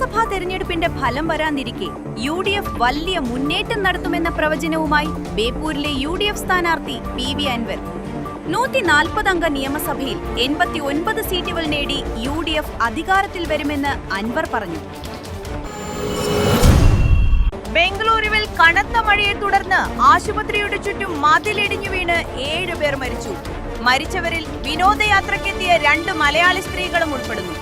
നിയമസഭാ തെരഞ്ഞെടുപ്പിന്റെ ഫലം വരാനിരിക്കെ UDF വലിയ മുന്നേറ്റം നടത്തുമെന്ന പ്രവചനവുമായി ബേപ്പൂരിലെ UDF സ്ഥാനാർത്ഥി PV അൻവർ 140 അംഗ നിയമസഭയിൽ 89 സീറ്റുകൾ നേടി UDF അധികാരത്തിൽ വരുമെന്ന് അൻവർ പറഞ്ഞു. ബംഗളൂരുവിൽ കനത്ത മഴയെ തുടർന്ന് ആശുപത്രിയുടെ ചുറ്റും മതിലിടിഞ്ഞു വീണ് 7 പേർ മരിച്ചു. മരിച്ചവരിൽ വിനോദയാത്രയ്ക്കെത്തിയ 2 മലയാളി സ്ത്രീകളും ഉൾപ്പെടുന്നു.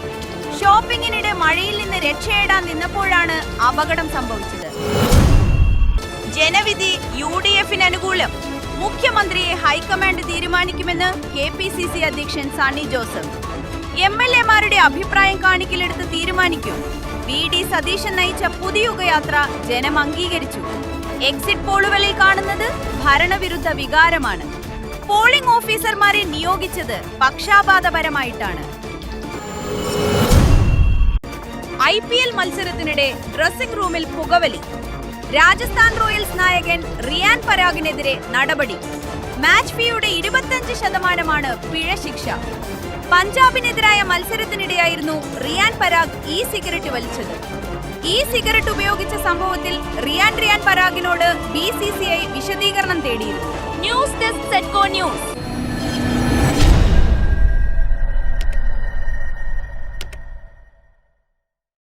ഷോപ്പിംഗിനിടെ മഴയിൽ നിന്ന് രക്ഷയിടാൻ നിന്നപ്പോഴാണ് അപകടം സംഭവിച്ചത്. ജനവിധി UDFന് അനുകൂലം. മുഖ്യമന്ത്രിയെ ഹൈക്കമാൻഡ് തീരുമാനിക്കുമെന്ന് KPCC അധ്യക്ഷൻ സണ്ണി ജോസഫ്. MLA-മാരുടെ അഭിപ്രായം കാണിക്കലെടുത്ത് തീരുമാനിക്കും. VD സതീശൻ നയിച്ച പുതിയുഗയാത്ര ജനം അംഗീകരിച്ചു. എക്സിറ്റ് പോളുകളിൽ കാണുന്നത് ഭരണവിരുദ്ധ വികാരമാണ്. പോളിംഗ് ഓഫീസർമാരെ നിയോഗിച്ചത് പക്ഷാപാതപരമായിട്ടാണ്. IPL മത്സരത്തിനിടെ ഡ്രസ്സിംഗ് റൂമിൽ പുകവലി. രാജസ്ഥാൻ റോയൽസ് നായകൻ റിയാൻ പരാഗിനെതിരെ നടപടി. മാച്ച് ഫീയുടെ 25% പിഴ ശിക്ഷ. പഞ്ചാബിനെതിരായ മത്സരത്തിനിടെയായിരുന്നു റിയാൻ പരാഗ് സിഗരറ്റ് വലിച്ചത്. സിഗരറ്റ് ഉപയോഗിച്ച സംഭവത്തിൽ റിയാൻ പരാഗിനോട് BCCI വിശദീകരണം തേടിയിരുന്നു. ന്യൂസ് ഡെസ്ക് സെറ്റ്കോ ന്യൂസ്.